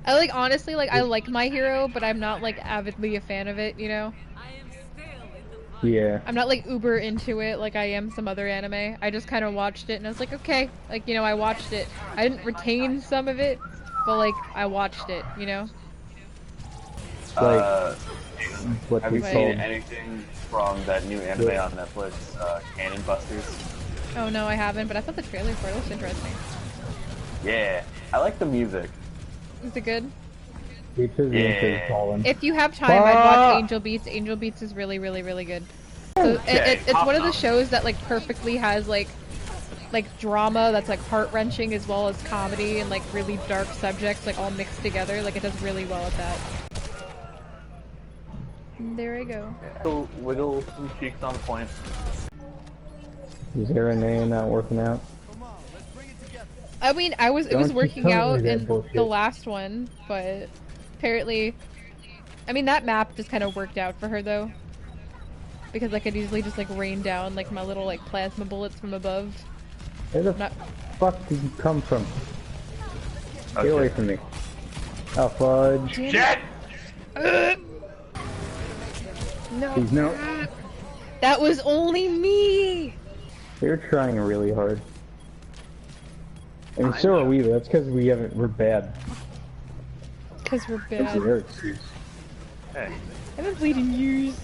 I like honestly like I like My Hero, but I'm not like avidly a fan of it, you know? Yeah. I'm not like uber into it like I am some other anime. I just kind of watched it and I was like, okay, like you know, I watched it. I didn't retain some of it, but like I watched it, you know? Like, Uh, what's have you it But seen called? anything from that new anime What, on Netflix, Cannon Busters? oh no, I haven't, but I thought the trailer for it looks interesting. Yeah, I like the music. Is it good? Beaches the Inches Yeah. Fallen. If you have time, I'd watch Ah! Angel Beats. Angel Beats is really, really, really good. So Okay, it's one of the awesome. shows that like perfectly has like drama that's like heart-wrenching as well as comedy and like really dark subjects like all mixed together. Like it does really well at that. There I go. So wiggle some cheeks on point. Is Aranea not working out? I mean, it was Don't you working tell me out that in bullshit. the last one, but apparently, I mean that map just kind of worked out for her though, because I could easily just like rain down like my little like plasma bullets from above. Where the Not fuck did you come from? Okay. Get away from me. Oh, fudge. Shit! No. Please, no. That was only me! They're trying really hard. And so are we, but that's because we're bad. Because we're That's bad. their excuse. Hey. I've been played in years.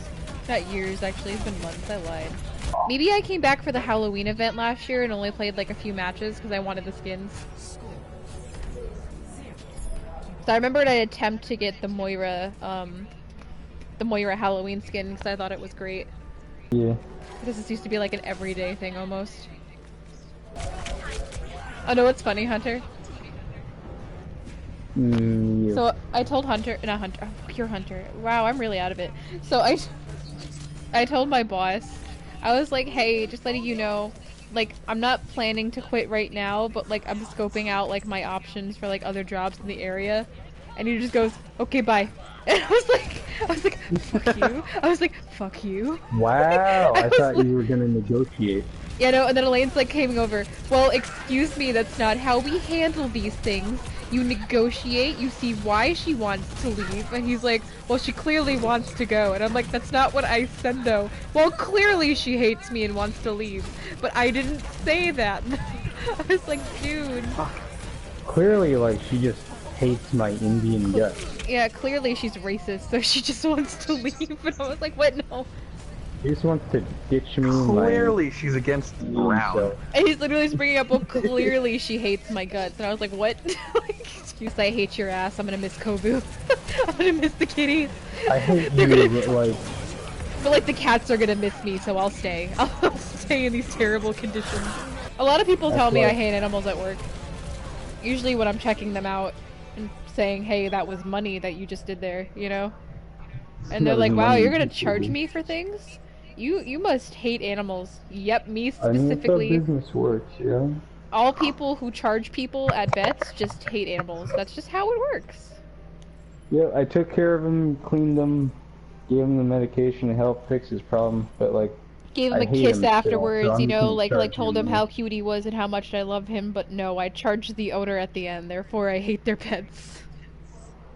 Not years, actually. It's been months. I lied. Maybe I came back for the Halloween event last year and only played like a few matches because I wanted the skins. So I remembered I'd attempt to get the Moira Halloween skin because I thought it was great. Yeah. Because this used to be like an everyday thing almost. Oh no, what's funny, Hunter? Yeah. So I told not Hunter, oh, pure Hunter. Wow, I'm really out of it. So I told my boss, I was like, hey, just letting you know, like, I'm not planning to quit right now, but like, I'm scoping out like my options for like other jobs in the area. And he just goes, okay, bye. And I was like, fuck you. I was like, fuck you. Wow, I thought like, you were gonna negotiate. you know, and then Elaine's like came over. Well, excuse me, that's not how we handle these things. You negotiate, you see why she wants to leave, and he's like, well, she clearly wants to go. And I'm like, that's not what I said though. Well, clearly she hates me and wants to leave, but I didn't say that. I was like, dude. Clearly, like, she just hates my Indian guts. Yeah, clearly she's racist, so she just wants to leave. And I was like, what? No. She just wants to ditch me. Clearly, she's against brown. So, And he's literally just bringing up, well, clearly she hates my guts. And I was like, what? Like, excuse, I hate your ass. I'm gonna miss Kobu. I'm gonna miss the kitties. I hate They're you, gonna... but like, But like the cats are gonna miss me, so I'll stay. I'll stay in these terrible conditions. A lot of people tell me I hate animals at work. Usually when I'm checking them out and saying, hey, that was money that you just did there, you know? And they're That was like, wow, money you're gonna you just charge did. me for things? You must hate animals. Yep, me I mean, that's how specifically. business works, you know? All people who charge people at vets just hate animals. That's just how it works. Yeah, I took care of him, cleaned him, gave him the medication to help fix his problem, but like, Gave him I a hate kiss him still, afterwards, so I'm you just know, gonna like charge told him him how more. cute he was and how much I love him, but no, I charged the owner at the end, therefore I hate their pets.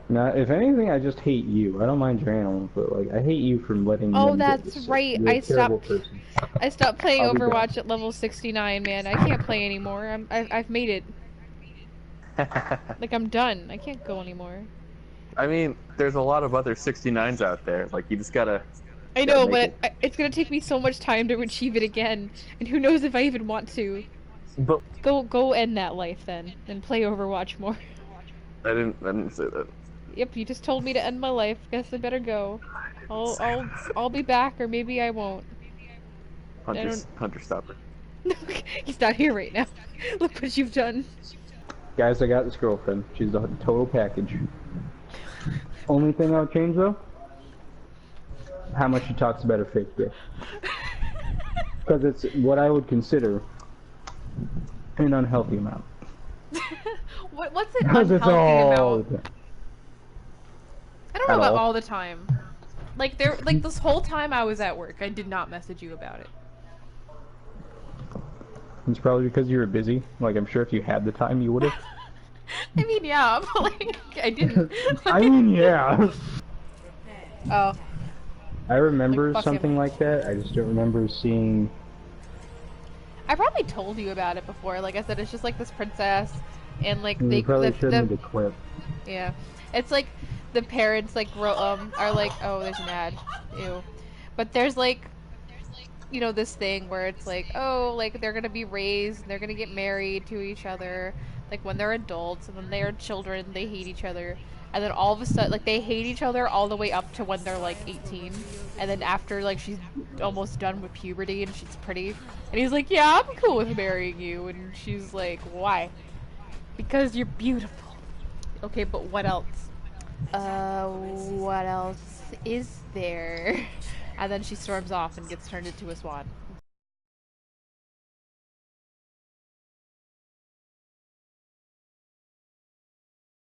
Now, if anything, I just hate you. I don't mind your animals, but like, I hate you for letting Oh, them get that's this sick. right. You're a terrible person. I stopped playing I'll be back. Overwatch at level 69, man. I can't play anymore. I've made it. Like I'm done. I can't go anymore. I mean, there's a lot of other 69s out there. Like, you just gotta... I know, make but it's gonna take me so much time to achieve it again, and who knows if I even want to. But Go end that life then, and play Overwatch more. I didn't say that. Yep, you just told me to end my life. Guess I better go. I'll be back, or maybe I won't. Hunter, stop it. He's not here right now. Look what you've done. Guys, I got this girlfriend. She's the total package. Only thing I would change though, how much she talks about her fake dick. Because it's what I would consider an unhealthy amount. What's it Because it's unhealthy all about? the time. I don't know At about all. all the time. Like this whole time I was at work, I did not message you about it. It's probably because you were busy. Like, I'm sure if you had the time, you would have. I mean, yeah, but like, I didn't. I mean, yeah. Oh, I remember fuck something him. like that. I just don't remember seeing. I probably told you about it before. Like I said, it's just like this princess, and like We they probably should have made a clip. yeah, it's like the parents like are like, oh, there's an ad, ew, but there's like, you know, this thing where it's like, oh, like they're gonna be raised and they're gonna get married to each other, like when they're adults, and then they are children, they hate each other, and then all of a sudden, like they hate each other all the way up to when they're like 18, and then after like she's almost done with puberty and she's pretty, and he's like, yeah, I'm cool with marrying you, and she's like, why? Because you're beautiful. Okay, but what else? What else is there? And then she storms off and gets turned into a swan.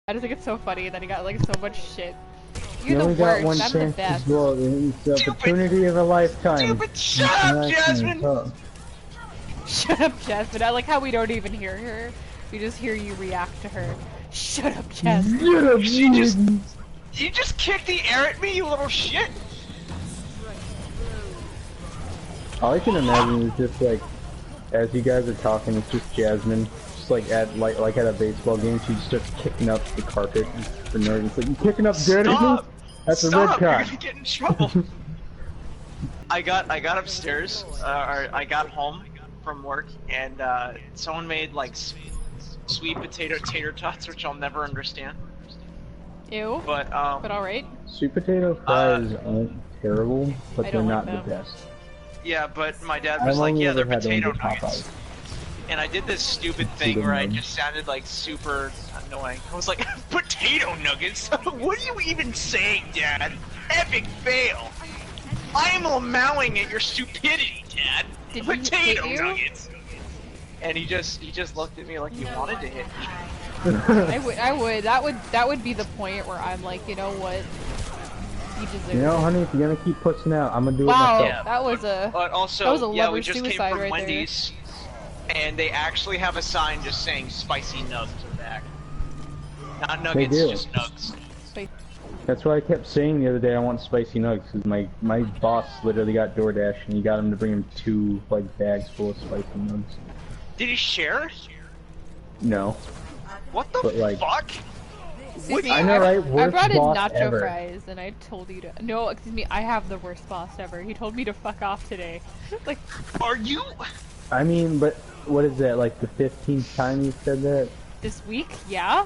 I just think it's so funny that he got like so much shit. You're You the only got one worst. I'm the chance to best. grow. It's the opportunity of a lifetime. Stupid! Shut up, Jasmine! Shut up, Jasmine. I like how we don't even hear her. We just hear you react to her. Shut up, Jasmine. You just kicked the air at me, you little shit! All I can imagine is just like, as you guys are talking, it's just Jasmine, just like at at a baseball game, she just starts kicking up the carpet for no reason. It's like, you kicking up dirt at me? Stop! That's a red Stop! You're card. gonna get in trouble! I got upstairs, or I got home from work, and someone made like sweet potato tater tots, which I'll never understand. Ew. But alright. Sweet potato fries aren't terrible, but I they're don't not like the them. best. yeah, but my dad I've was like, only yeah, ever they're had them potato with nuggets. Popeyes. And I did this stupid Shoot thing 'em where I down. just sounded like super annoying. I was like, potato nuggets? What are you even saying, Dad? Epic fail! I am allowing at your stupidity, Dad! Did he Potato hit you? nuggets! And he just looked at me like he wanted to hit me. I would. That would be the point where I'm like, you know what? You deserve You know, it. honey, if you're gonna keep pussing out, I'm gonna do it Wow, myself. Yeah. that was a But also, that was a yeah, we lover's just came suicide from right Wendy's, and they actually have a sign just saying spicy nugs in the back. Not nuggets, do. just nugs. there. That's why I kept saying the other day I want spicy nugs, because my boss literally got DoorDash and he got him to bring him 2 like bags full of spicy nugs. Did he share? No. What the But, like- fuck? Excuse me, I know, right? I Worst brought in boss nacho ever. fries, and I told you to. No, excuse me, I have the worst boss ever. He told me to fuck off today. Like, Are you? I mean, but what is that, like the 15th time you said that? this week, yeah.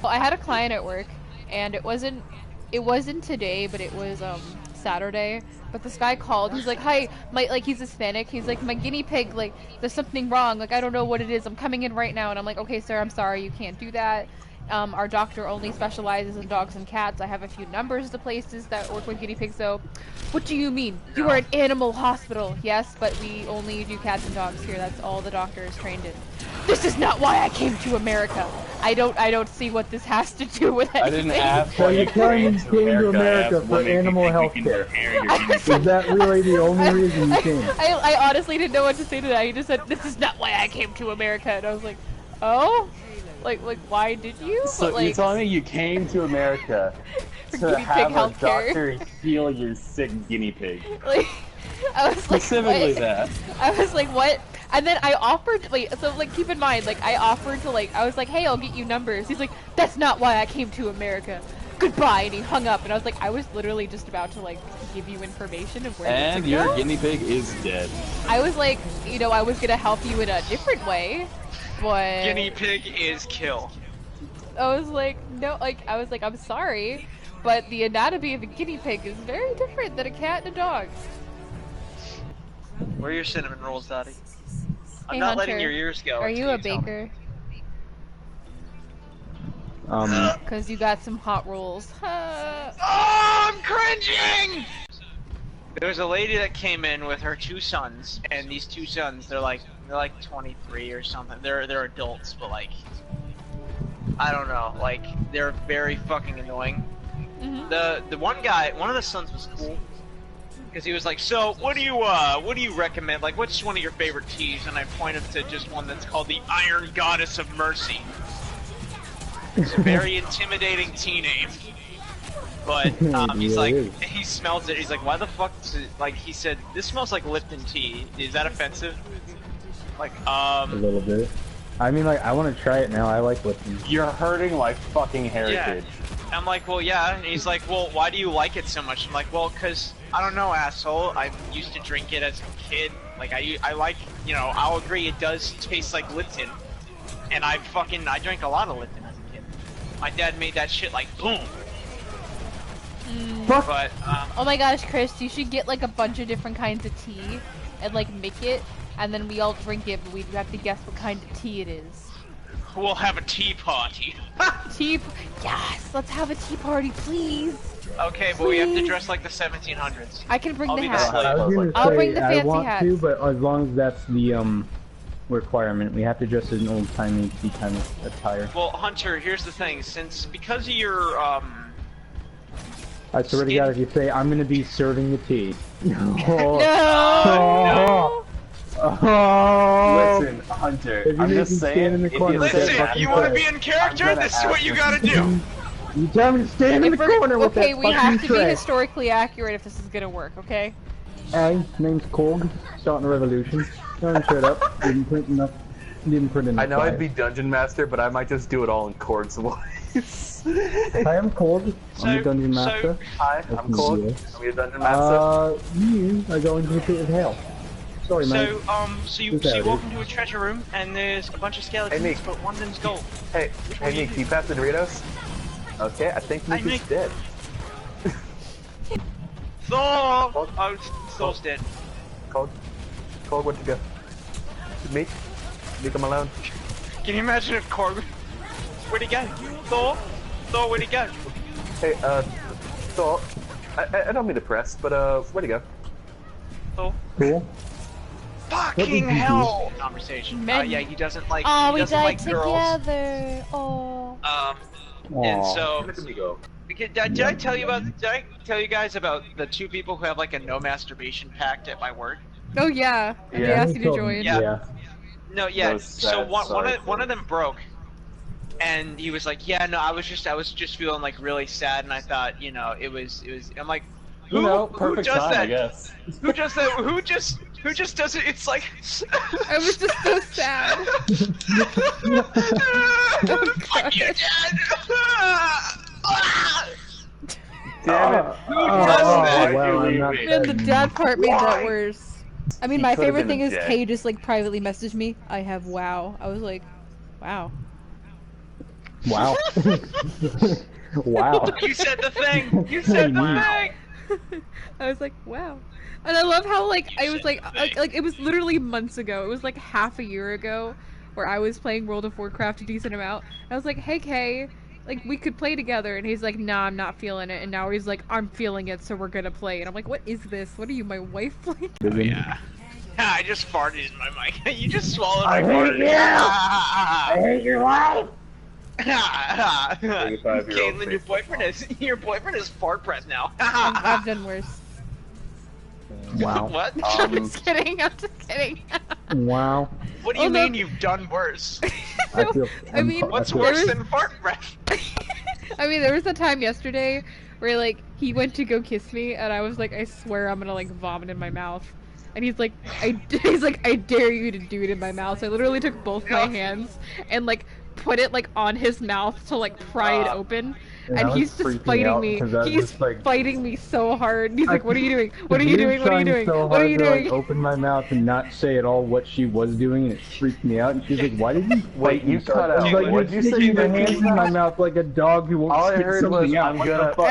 Well, I had a client at work, and it wasn't today, but it was Saturday. But this guy called. He's like, "Hi, he's Hispanic. He's like, my guinea pig. Like, there's something wrong. Like, I don't know what it is. I'm coming in right now." And I'm like, "Okay, sir, I'm sorry. You can't do that. Our doctor only specializes in dogs and cats. I have a few numbers to places that work with guinea pigs, though." "What do you mean? You are an animal hospital." "Yes, but we only do cats and dogs here. That's all the doctor is trained in." "This is not why I came to America. I don't see what this has to do with anything." I didn't ask So why you're you telling me came you came to America asked for what makes you animal think you health can care? repair your guinea pig. Is that really the only reason you came? I honestly didn't know what to say to that. He just said, "This is not why I came to America," and I was like, "Oh, like why did you?" So But, like, you're telling me you came to America For to guinea pig have a healthcare. doctor heal your sick guinea pig? like, I was like, Specifically what? that. I was like, what? And then I offered, wait, so like keep in mind, like I offered to I was like, "Hey, I'll get you numbers." He's like, "That's not why I came to America. Goodbye," and he hung up. And I was like, I was literally just about to give you information of where And to your go. guinea pig is dead. I was like, you know, I was gonna help you in a different way, but Guinea pig is kill. I was like, no, I was like, I'm sorry, but the anatomy of a guinea pig is very different than a cat and a dog. Where are your cinnamon rolls, Daddy? I'm Hey, not Hunter, letting your ears go. Are until you a tell me. baker? Um, Cause you got some hot rolls. Oh, I'm cringing! There was a lady that came in with her 2 sons, and these 2 sons, they're like 23 or something. They're adults, but I don't know, they're very fucking annoying. Mhm. The one of the sons was cool, because he was like, "So what do you recommend? Like, what's one of your favorite teas?" And I pointed to just one that's called the Iron Goddess of Mercy. It's a very intimidating T name. But he's Yeah, like, it is. he smells it. He's like, why the fuck? Like he said, this smells like Lipton tea. Is that offensive? Like, A little bit. I mean, like, I want to try it now. I like Lipton. You're hurting my fucking heritage. I'm like, well, yeah. And he's like, well, why do you like it so much? I'm like, well, cause I don't know, asshole. I used to drink it as a kid. Like, I like, you know, I'll agree it does taste like Lipton. And I drank a lot of Lipton as a kid. My dad made that shit like boom. Fuck. But Oh my gosh, Chris, you should get like a bunch of different kinds of tea and like make it, and then we all drink it, but we have to guess what kind of tea it is. we'll have a tea party. Yes, let's have a tea party, please. Okay, but we have to dress like the 1700s. I can bring I'll the be the hat. slave. I was gonna I'll say bring the I fancy want hats. to, but as long as that's the requirement, we have to dress as an old-timey tea kind of attire. Well, Hunter, here's the thing. Because of your I swear to God, if you say I'm gonna be serving the tea. No. Oh. Oh. Listen, Hunter, If you I'm make just me stand saying. in the if corner, you say listen, fucking you want to tray. be in character? I'm gonna This is what you gotta ask do. You tell me to stand in If the we're- corner with okay, that we fucking have to be tray. historically accurate if this is gonna work, okay? Hey, name's Korg. Starting a revolution. Don't shut up. Didn't print enough. Didn't print enough. I know I'd be flyers. dungeon master, but I might just do it all in Korg's voice. I am Korg. I'm the dungeon master. Hi, I'm That's Korg. easier. I'm your dungeon master. You are going to the pit of hell. Sorry, mate. So you walk into a treasure room and there's a bunch of skeletons, Nick. but one of them's gold. Hey, one do you Nick, do? you pass the Doritos? Okay, I think Nick Hey, is Nick. dead. Thor! Oh, Thor's dead. Korg, where'd you go? Meek? Leave him alone. Can you imagine if Korg... Where'd he go? Thor? Thor, where'd he go? Hey, Thor, I don't mean to press, but, where'd he go? Thor? Cool. Fucking did you hell! Conversation. Men- Yeah, he doesn't like, Oh, he we doesn't died like girls. together. Oh. And Aw. so... Look at me go. Did I tell you guys about the two people who have like a no masturbation pact at my work? Oh yeah. And they Yeah. asked you to join. Yeah. No, yeah. Those So sad, one sorry of them broke, and he was like, "Yeah, no, I was just feeling like really sad, and I thought, you know, it was." I'm like, You know, who perfect does time, that? I guess. Who does that? Who just does it? It's like. I was just so sad. Fuck you, Dad! Damn it. Who does that? Well, I'm not Man, the dad part made that worse. I mean, He my could've favorite been thing a is dick. Kay just like privately messaged me. I have WoW. I was like, wow. Wow. Wow. You said the thing. You said the Wow. thing. I was like, wow. And I love how like I was like it was literally months ago. It was like half a year ago where I was playing World of Warcraft a decent amount. I was like, hey Kay, like we could play together, and he's like, nah, I'm not feeling it. And now he's like, I'm feeling it, so we're gonna play. And I'm like, what is this? What are you, my wife? Like, Oh, yeah. I just farted in my mic. You just swallowed my I fart. hate you! I hate your life! 35-year-old Caitlin, your boyfriend is fart breath now. I've done worse. Wow. What? I'm just kidding. I'm just kidding. Wow. What do you Oh, no. mean you've done worse? I feel. I mean, What's I feel- worse than fart breath? I mean, there was a time yesterday where like he went to go kiss me, and I was like, I swear I'm gonna like vomit in my mouth. And he's like, he's like, I dare you to do it in my mouth. So I literally took both my hands and like put it like on his mouth to like pry it open. Yeah, I And was he's just freaking fighting out me. 'cause I was He's just, like- fighting me so hard. And he's like, what are you doing? What are He you was doing? What are you trying doing? So What are hard you to, doing? Like, open my mouth and not say at all what she was doing, and it freaked me out. And she's like, "Why did you Wait, fight me you so cut hard?" I was out. like, What'd "You're you say sticking you your did? hands in my mouth like a dog who won't All I spit heard something was, out." "I'm What gonna- the fuck?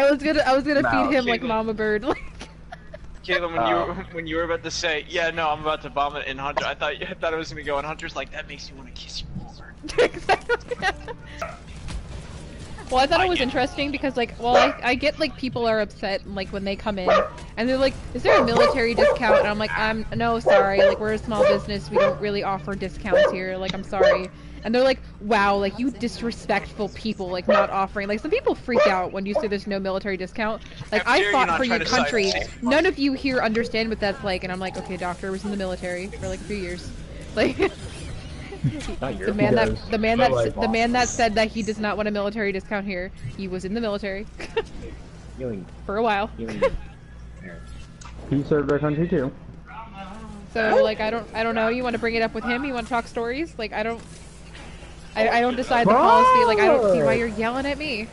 I was gonna Mouth. feed him like Caitlin. mama bird. Like, Caitlin, Oh. when you were about to say, yeah, no, I'm about to vomit in Hunter, I thought it was gonna go, and Hunter's like, that makes you want to kiss your mother. exactly. Well, I thought it was interesting because, like, well, I get, like, people are upset, like, when they come in, and they're like, is there a military discount? And I'm like, no, sorry, like, we're a small business, we don't really offer discounts here, like, I'm sorry. And they're like, wow, like, you disrespectful people, like, not offering, like, some people freak out when you say there's no military discount. Like, How dare I you fought not for try your to side country, with me? none of you here understand what that's like, and I'm like, okay, doctor, I was in the military for, like, a few years. Like, Not your The man does. that the man But, that like, the man that said that he does not want a military discount here. He was in the military Healing. for a while. Healing. He served our country too. So like I don't know. You want to bring it up with him? You want to talk stories? Like I don't decide the policy. Like I don't see why you're yelling at me.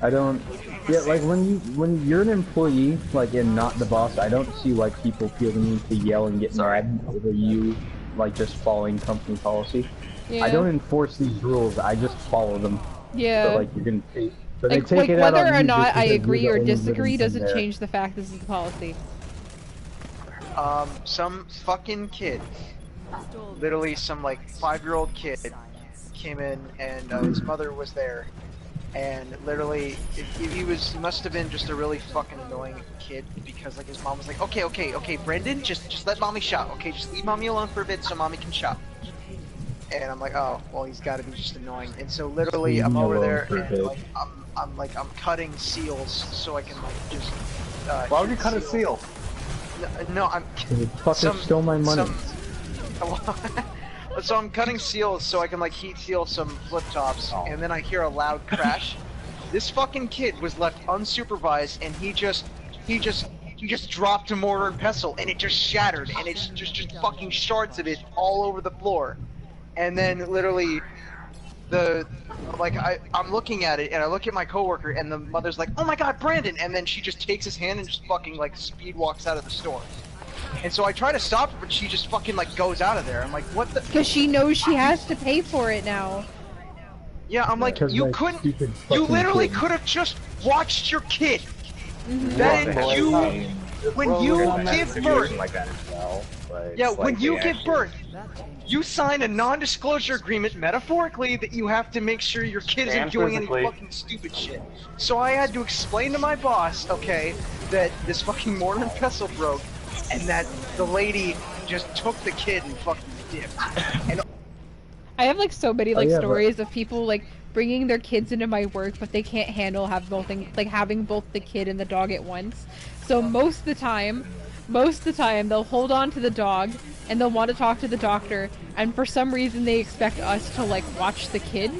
I don't. Yeah, like when you're an employee, like and not the boss, I don't see why people feel the need to yell and get mad over you, like just following company policy. Yeah. I don't enforce these rules. I just follow them. Yeah. But like you're gonna take. But they Like, take it out whether on or you not just I because agree you're or the only disagree living thing doesn't there. change the fact this is the policy. Some fucking kid, literally some like 5-year-old kid, came in and his mother was there, and literally he must have been just a really fucking annoying kid because like his mom was like, okay, Brendan, just let mommy shop, okay, just leave mommy alone for a bit so mommy can shop. And I'm like, oh, well, he's got to be just annoying. And so literally, I'm over there and like I'm cutting seals so I can like just. Why would you cut a seal? No, I'm. You fucker stole my money. So I'm cutting seals so I can like heat seal some flip tops, and then I hear a loud crash. This fucking kid was left unsupervised, and he just dropped a mortar and pestle, and it just shattered, and it's just fucking shards of it all over the floor. And then literally, I'm looking at it, and I look at my coworker, and the mother's like, "Oh my God, Brandon!" And then she just takes his hand and just fucking like speed walks out of the store. And so I try to stop her, but she just fucking like goes out of there. I'm like, what the? Because she knows she has to pay for it now. Yeah, I'm like, you couldn't. You literally could have just watched your kid. Then when you give birth. Like that as well, but Yeah, it's when like you they give actually- birth, you sign a non-disclosure agreement, metaphorically, that you have to make sure your kid isn't And doing any physically. fucking stupid shit. So I had to explain to my boss, okay, that this fucking mortar and pestle broke, and that the lady just took the kid and fucking dipped. And I have like so many like yeah, but- stories of people like bringing their kids into my work, but they can't handle having both the kid and the dog at once. So most of the time they'll hold on to the dog and they'll want to talk to the doctor, and for some reason they expect us to like watch the kid.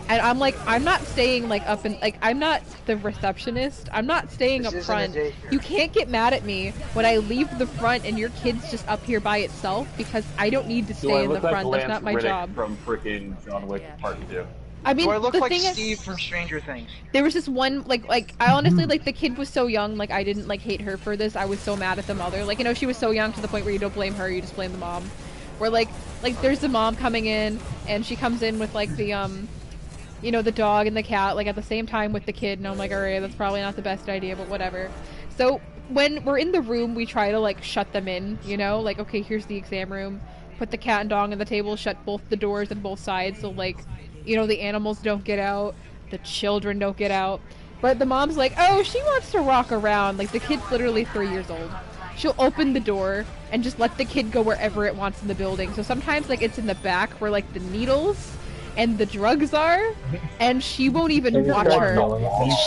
And I'm like, I'm not staying like up and like I'm not the receptionist. I'm not staying This up isn't a front. daycare. You can't get mad at me when I leave the front and your kid's just up here by itself because I don't need to Do I stay in the look like front. That's Lance not my Riddick job. from freaking John Wick Part 2? I mean, do I look the like thing Steve is, from Stranger Things? there was this one like I honestly like the kid was so young, like I didn't like hate her for this. I was so mad at the mother. Like, you know, she was so young to the point where you don't blame her, you just blame the mom. Where like there's the mom coming in and she comes in with like the you know, the dog and the cat like at the same time with the kid, and I'm like, alright, that's probably not the best idea, but whatever. So when we're in the room, we try to like shut them in, you know, like, okay, here's the exam room, put the cat and dog on the table, shut both the doors on both sides so like, you know, the animals don't get out, the children don't get out. But the mom's like, oh, she wants to walk around. Like, the kid's literally 3 years old. She'll open the door and just let the kid go wherever it wants in the building. So sometimes, like, it's in the back where, like, the needles and the drugs are, and she won't even watch her.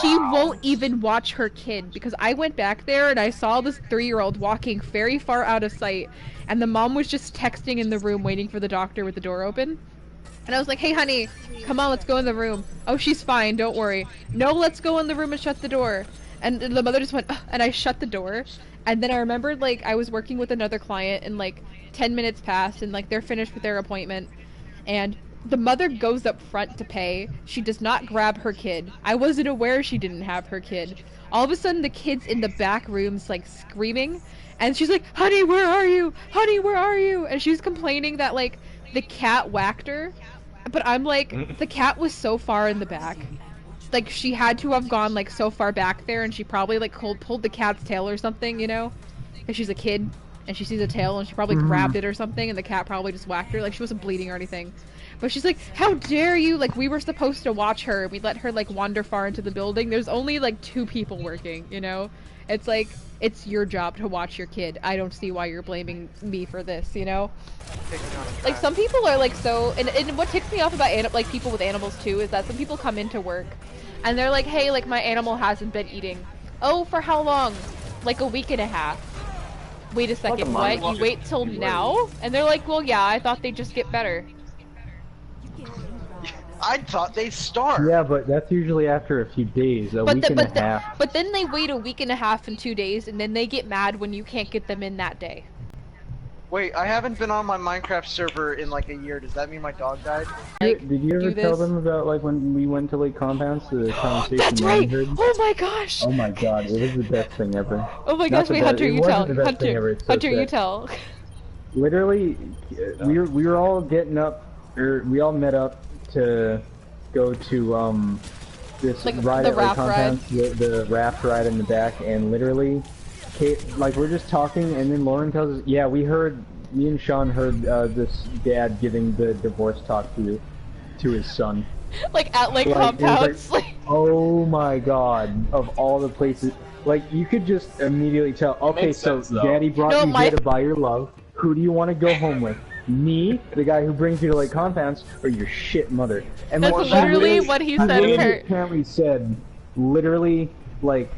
She won't even watch her kid, because I went back there and I saw this 3-year-old walking very far out of sight, and the mom was just texting in the room waiting for the doctor with the door open. And I was like, hey honey, come on, let's go in the room. Oh, she's fine, don't worry. No, let's go in the room and shut the door. And the mother just went, ugh, and I shut the door. And then I remembered, like, I was working with another client and, like, 10 minutes passed and, like, they're finished with their appointment. And the mother goes up front to pay. She does not grab her kid. I wasn't aware she didn't have her kid. All of a sudden, the kid's in the back rooms, like, screaming. And she's like, honey, where are you? Honey, where are you? And she's complaining that, like, the cat whacked her. But I'm like, the cat was so far in the back. Like, she had to have gone, like, so far back there, and she probably, like, pulled the cat's tail or something, you know? Because she's a kid, and she sees a tail, and she probably grabbed it or something, and the cat probably just whacked her. Like, she wasn't bleeding or anything. But she's like, how dare you? Like, we were supposed to watch her. We let her, like, wander far into the building. There's only, like, 2 people working, you know? It's like, it's your job to watch your kid. I don't see why you're blaming me for this, you know? Like, some people are like so, and what ticks me off about like people with animals too is that some people come into work and they're like, hey, like, my animal hasn't been eating. Oh, for how long? Like a week and a half. wait a second, month. what? You wait till now? And they're like, well, yeah, I thought they'd just get better. I thought they'd start. Yeah, but that's usually after a few days, a week and a half. But then they wait a week and a half and 2 days, and then they get mad when you can't get them in that day. Wait, I haven't been on my Minecraft server in like a year. Does that mean my dog died? Like, Did you ever do tell this. them about like when we went to Lake Compounds, the conversation That's Ryan right! heard? Oh my gosh! Oh my god, it was the best thing ever. Oh my Not gosh, the wait, best- Hunter, it you wasn't tell. the best thing ever, Hunter, it's so Hunter, you sad. tell. Literally, we were all getting up, or we all met up to go to this Like, ride the at Lake raft ride? Compounds, the raft ride in the back, and literally, Kate, like we're just talking, and then Lauren tells us, yeah, me and Sean heard this dad giving the divorce talk to his son. Like, at Lake Like, it was Compounds. like, oh my god, of all the places, like you could just immediately tell, okay, Makes so sense, though. daddy brought No, you my- here to buy your love, who do you want to go home with? Me, the guy who brings you to Lake Compounds, or your shit mother? And That's like, literally what he said, literally Kurt. apparently said, literally, like,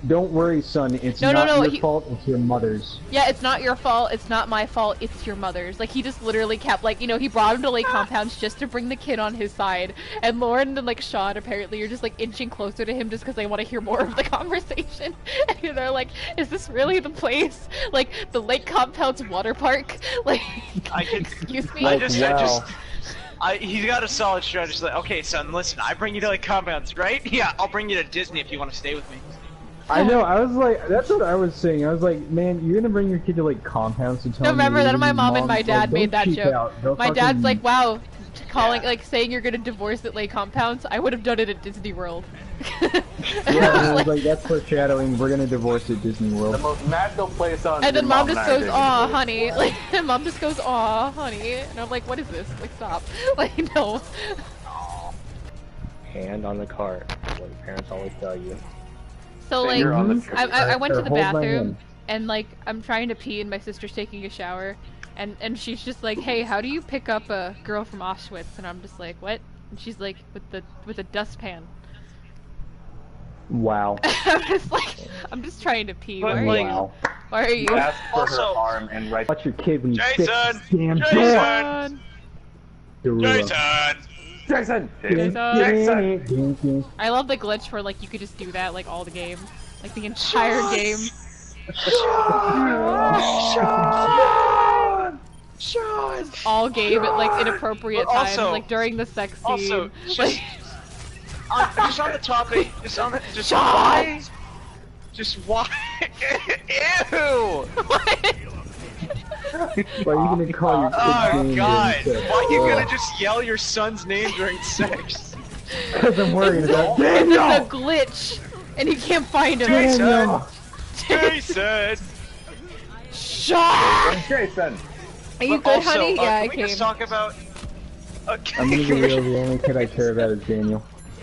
don't worry, son, it's No, not no, your he- fault, it's your mother's. Yeah, it's not your fault, it's not my fault, it's your mother's. Like, he just literally kept, like, you know, he brought him to Lake Compounds just to bring the kid on his side. And Lauren and, like, Sean, apparently, are just, like, inching closer to him just because they want to hear more of the conversation. And they're like, is this really the place? Like, the Lake Compounds water park? Like, I can. excuse me? Like, He's got a solid strategy. Like, okay, son, listen, I bring you to like compounds, right? Yeah, I'll bring you to Disney if you want to stay with me. I know, I was like, that's what I was saying. I was like, man, you're gonna bring your kid to like compounds to tell No, me remember that your my mom and my like, dad don't made that cheap joke. out. Don't My dad's fucking- like, wow, calling, like, saying you're gonna divorce at Lake Compounds? I would have done it at Disney World. Yeah, and I was like, that's foreshadowing, we're gonna divorce at Disney The World. most magical place on And then your mom and just I are goes, Disney aw, World. honey. Like, and mom just goes, aw, honey. And I'm like, what is this? Like, stop. Like, no. Hand on the cart. What parents always tell you. So, like, Finger on the Mhm. trigger. I went to Or the hold my bathroom, hand. and, like, I'm trying to pee, and my sister's taking a shower. And she's just like, hey, how do you pick up a girl from Auschwitz? And I'm just like, what? And she's like, with a dustpan. Wow. I'm just like, I'm just trying to pee. But, Why are like- you? Wow. Why are you? Ask for Also- her arm and right. Watch your kid when you Jason! fix this damn Jason! door. Jason! Jason! Jason! I love the glitch where like you could just do that like all the game, like the entire game. Sean! All game at like inappropriate But times, also- like during the sex scene. Also, like, just on the topic, just why? Just why? Ew! Why are you gonna call your kid Oh Daniel god! instead? Why are you gonna just yell your son's name during sex? Because I'm worried about it's Daniel! a glitch, and he can't find him. Jason! Jason! Shut! Jason! Are you But good, also, honey? Yeah, I can we just came. talk about? I'm gonna be real, the only kid I care about is Daniel.